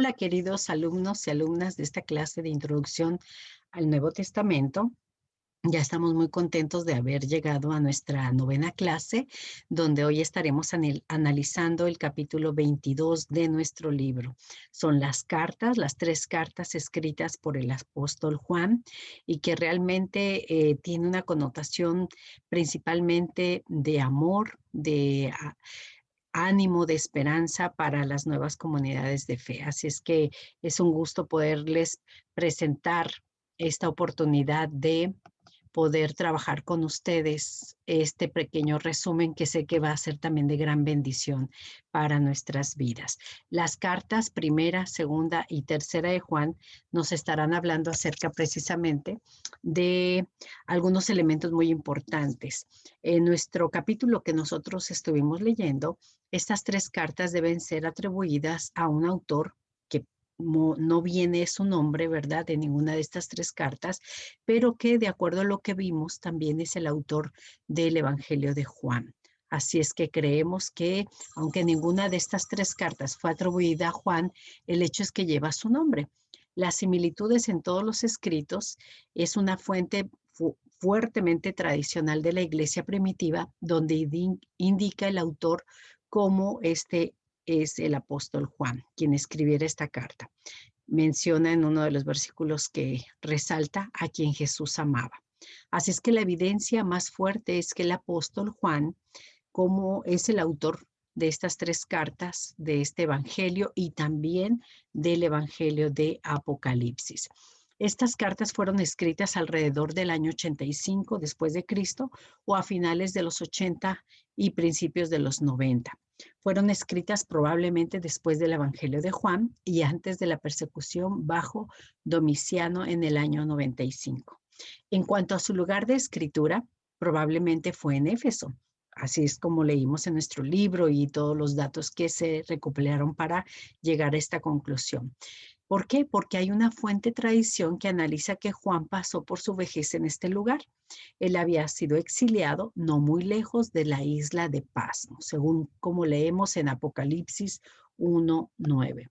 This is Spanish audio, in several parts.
Hola, queridos alumnos y alumnas de esta clase de introducción al Nuevo Testamento. Ya estamos muy contentos de haber llegado a nuestra novena clase, donde hoy estaremos analizando el capítulo 22 de nuestro libro. Son las tres cartas escritas por el apóstol Juan y que realmente tiene una connotación principalmente de amor, de ánimo, de esperanza para las nuevas comunidades de fe. Así es que es un gusto poderles presentar esta oportunidad de poder trabajar con ustedes este pequeño resumen que sé que va a ser también de gran bendición para nuestras vidas. Las cartas primera, segunda y tercera de Juan nos estarán hablando acerca precisamente de algunos elementos muy importantes. En nuestro capítulo que nosotros estuvimos leyendo, estas tres cartas deben ser atribuidas a un autor que no viene su nombre, ¿verdad?, de ninguna de estas tres cartas, pero que de acuerdo a lo que vimos también es el autor del Evangelio de Juan. Así es que creemos que, aunque ninguna de estas tres cartas fue atribuida a Juan, el hecho es que lleva su nombre. Las similitudes en todos los escritos es una fuente fuertemente tradicional de la iglesia primitiva, donde indica el autor cómo este es el apóstol Juan, quien escribiera esta carta. Menciona en uno de los versículos que resalta a quien Jesús amaba. Así es que la evidencia más fuerte es que el apóstol Juan, como es el autor de estas tres cartas, de este evangelio y también del evangelio de Apocalipsis. Estas cartas fueron escritas alrededor del año 85 después de Cristo o a finales de los 80 y principios de los 90. Fueron escritas probablemente después del Evangelio de Juan y antes de la persecución bajo Domiciano en el año 95. En cuanto a su lugar de escritura, probablemente fue en Éfeso. Así es como leímos en nuestro libro y todos los datos que se recopilaron para llegar a esta conclusión. ¿Por qué? Porque hay una fuente tradición que analiza que Juan pasó por su vejez en este lugar. Él había sido exiliado no muy lejos de la isla de Pasmo, según como leemos en Apocalipsis 1:9.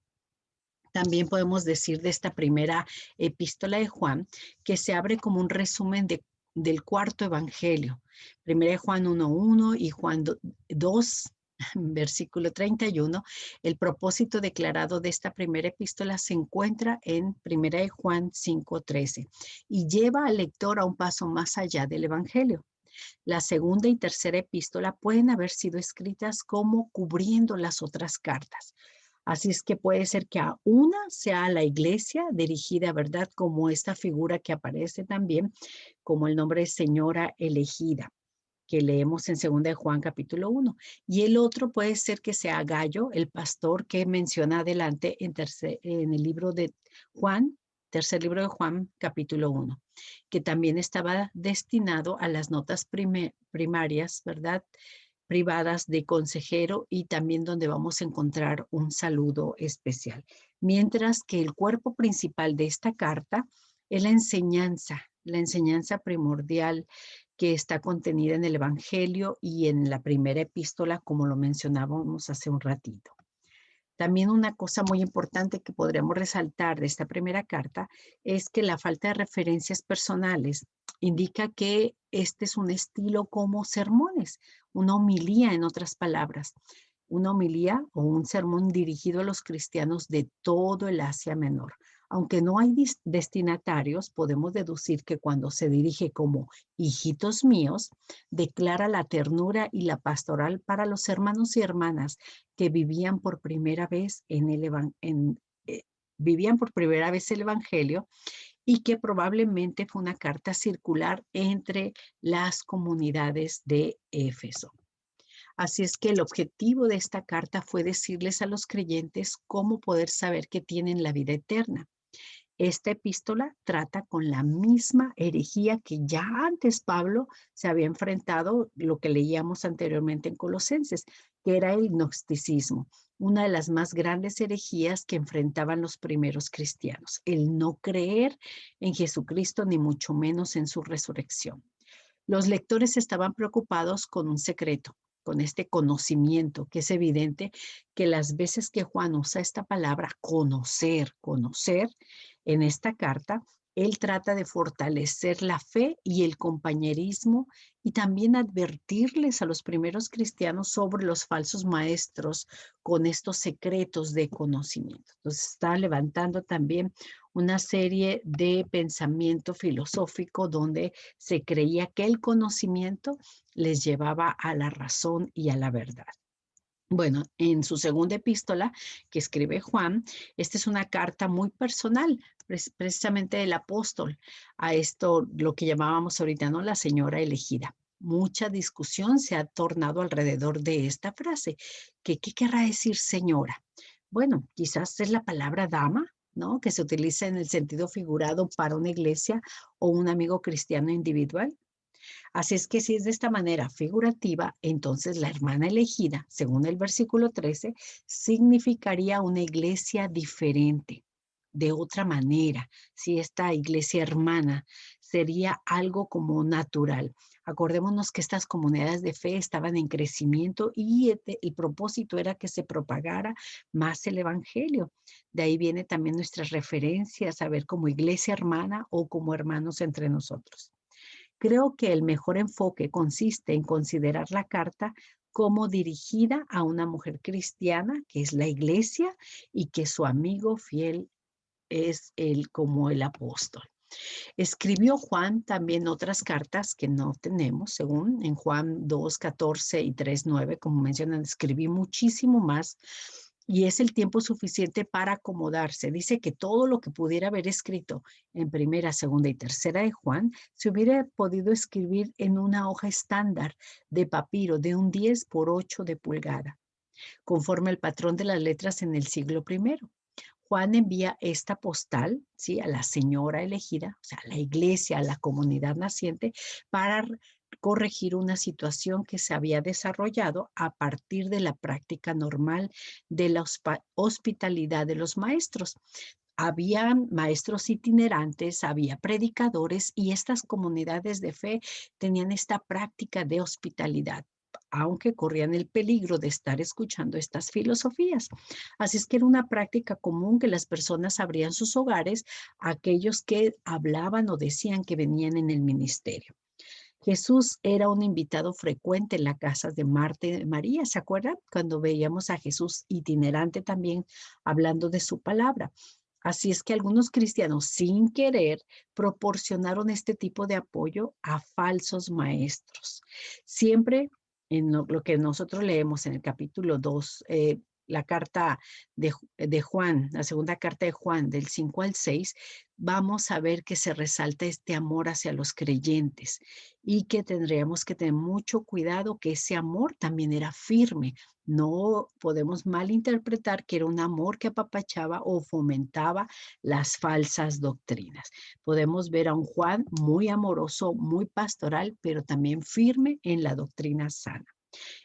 También podemos decir de esta primera epístola de Juan que se abre como un resumen del cuarto evangelio. Primera de Juan 1:1 y Juan 2, versículo 31. El propósito declarado de esta primera epístola se encuentra en Primera de Juan 5:13 y lleva al lector a un paso más allá del evangelio. La segunda y tercera epístola pueden haber sido escritas como cubriendo las otras cartas. Así es que puede ser que a una sea a la iglesia dirigida, ¿verdad? Como esta figura que aparece también como el nombre de señora elegida, que leemos en 2 de Juan capítulo 1. Y el otro puede ser que sea Gallo, el pastor que menciona adelante en el libro de Juan, tercer libro de Juan capítulo 1, que también estaba destinado a las notas primarias, ¿verdad?, privadas de consejero y también donde vamos a encontrar un saludo especial. Mientras que el cuerpo principal de esta carta es la enseñanza primordial que está contenida en el Evangelio y en la primera epístola, como lo mencionábamos hace un ratito. También una cosa muy importante que podríamos resaltar de esta primera carta es que la falta de referencias personales indica que este es un estilo como sermones, una homilía en otras palabras, una homilía o un sermón dirigido a los cristianos de todo el Asia Menor. Aunque no hay destinatarios, podemos deducir que cuando se dirige como hijitos míos, declara la ternura y la pastoral para los hermanos y hermanas que vivían por primera vez vivían por primera vez el Evangelio y que probablemente fue una carta circular entre las comunidades de Éfeso. Así es que el objetivo de esta carta fue decirles a los creyentes cómo poder saber que tienen la vida eterna. Esta epístola trata con la misma herejía que ya antes Pablo se había enfrentado, lo que leíamos anteriormente en Colosenses, que era el gnosticismo, una de las más grandes herejías que enfrentaban los primeros cristianos, el no creer en Jesucristo ni mucho menos en su resurrección. Los lectores estaban preocupados con un secreto, con este conocimiento, que es evidente que las veces que Juan usa esta palabra conocer, conocer, en esta carta, él trata de fortalecer la fe y el compañerismo y también advertirles a los primeros cristianos sobre los falsos maestros con estos secretos de conocimiento. Entonces está levantando también una serie de pensamiento filosófico donde se creía que el conocimiento les llevaba a la razón y a la verdad. Bueno, en su segunda epístola que escribe Juan, esta es una carta muy personal, precisamente del apóstol, a esto, lo que llamábamos ahorita, ¿no? La señora elegida. Mucha discusión se ha tornado alrededor de esta frase. ¿Qué querrá decir señora? Bueno, quizás es la palabra dama, ¿no? Que se utiliza en el sentido figurado para una iglesia o un amigo cristiano individual. Así es que si es de esta manera figurativa, entonces la hermana elegida, según el versículo 13, significaría una iglesia diferente, de otra manera. Si esta iglesia hermana sería algo como natural. Acordémonos que estas comunidades de fe estaban en crecimiento y el propósito era que se propagara más el evangelio. De ahí viene también nuestras referencias a ver como iglesia hermana o como hermanos entre nosotros. Creo que el mejor enfoque consiste en considerar la carta como dirigida a una mujer cristiana, que es la iglesia, y que su amigo fiel es él como el apóstol. Escribió Juan también otras cartas que no tenemos, según en Juan 2:14 y 3:9, como mencionan, escribí muchísimo más y es el tiempo suficiente para acomodarse. Dice que todo lo que pudiera haber escrito en primera, segunda y tercera de Juan se hubiera podido escribir en una hoja estándar de papiro de un 10 por 8 de pulgada, conforme al patrón de las letras en el siglo primero. Juan envía esta postal, ¿sí? A la señora elegida, o sea, a la iglesia, a la comunidad naciente, para corregir una situación que se había desarrollado a partir de la práctica normal de la hospitalidad de los maestros. Había maestros itinerantes, había predicadores y estas comunidades de fe tenían esta práctica de hospitalidad, aunque corrían el peligro de estar escuchando estas filosofías. Así es que era una práctica común que las personas abrían sus hogares a aquellos que hablaban o decían que venían en el ministerio. Jesús era un invitado frecuente en las casas de Marta y de María, ¿se acuerdan? Cuando veíamos a Jesús itinerante también hablando de su palabra. Así es que algunos cristianos, sin querer, proporcionaron este tipo de apoyo a falsos maestros. Siempre en lo que nosotros leemos en el capítulo 2, la carta de Juan, la segunda carta de Juan, del 5 al 6, vamos a ver que se resalta este amor hacia los creyentes y que tendríamos que tener mucho cuidado que ese amor también era firme. No podemos malinterpretar que era un amor que apapachaba o fomentaba las falsas doctrinas. Podemos ver a un Juan muy amoroso, muy pastoral, pero también firme en la doctrina sana.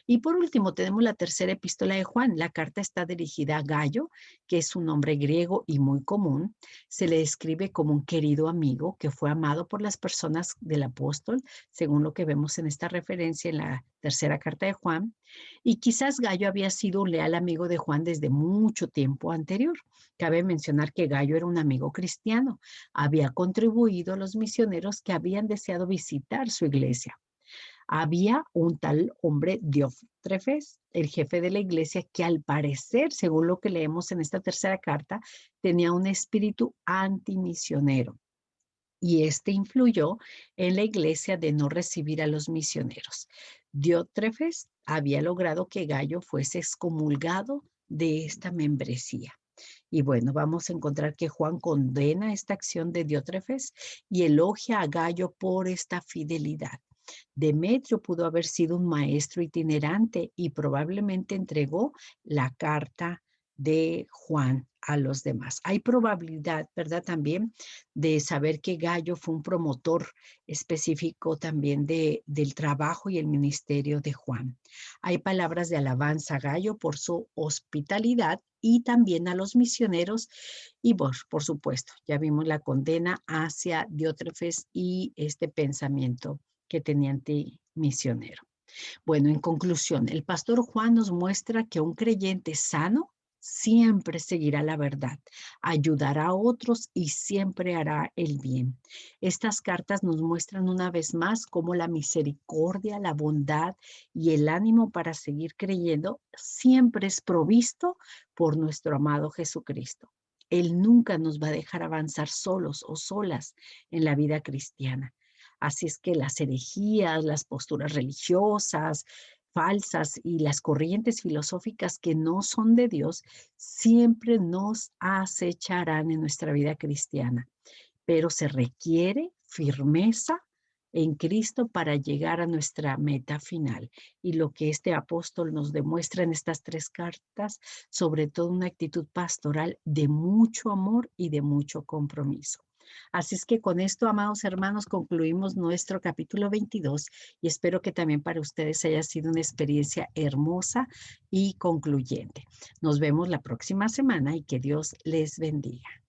Y por último, tenemos la tercera epístola de Juan. La carta está dirigida a Gayo, que es un nombre griego y muy común. Se le describe como un querido amigo que fue amado por las personas del apóstol, según lo que vemos en esta referencia en la tercera carta de Juan. Y quizás Gayo había sido un leal amigo de Juan desde mucho tiempo anterior. Cabe mencionar que Gayo era un amigo cristiano. Había contribuido a los misioneros que habían deseado visitar su iglesia. Había un tal hombre Diótrefes, el jefe de la iglesia, que al parecer, según lo que leemos en esta tercera carta, tenía un espíritu antimisionero. Y este influyó en la iglesia de no recibir a los misioneros. Diótrefes había logrado que Gallo fuese excomulgado de esta membresía. Y bueno, vamos a encontrar que Juan condena esta acción de Diótrefes y elogia a Gallo por esta fidelidad. Demetrio pudo haber sido un maestro itinerante y probablemente entregó la carta de Juan a los demás. Hay probabilidad, ¿verdad? También de saber que Gallo fue un promotor específico también del trabajo y el ministerio de Juan. Hay palabras de alabanza a Gallo por su hospitalidad y también a los misioneros y por supuesto, ya vimos la condena hacia Diótrefes y este pensamiento que tenía antimisionero. Bueno, en conclusión, el pastor Juan nos muestra que un creyente sano siempre seguirá la verdad, ayudará a otros y siempre hará el bien. Estas cartas nos muestran una vez más cómo la misericordia, la bondad y el ánimo para seguir creyendo siempre es provisto por nuestro amado Jesucristo. Él nunca nos va a dejar avanzar solos o solas en la vida cristiana. Así es que las herejías, las posturas religiosas falsas y las corrientes filosóficas que no son de Dios siempre nos acecharán en nuestra vida cristiana, pero se requiere firmeza en Cristo para llegar a nuestra meta final. Y lo que este apóstol nos demuestra en estas tres cartas, sobre todo una actitud pastoral de mucho amor y de mucho compromiso. Así es que con esto, amados hermanos, concluimos nuestro capítulo 22 y espero que también para ustedes haya sido una experiencia hermosa y concluyente. Nos vemos la próxima semana y que Dios les bendiga.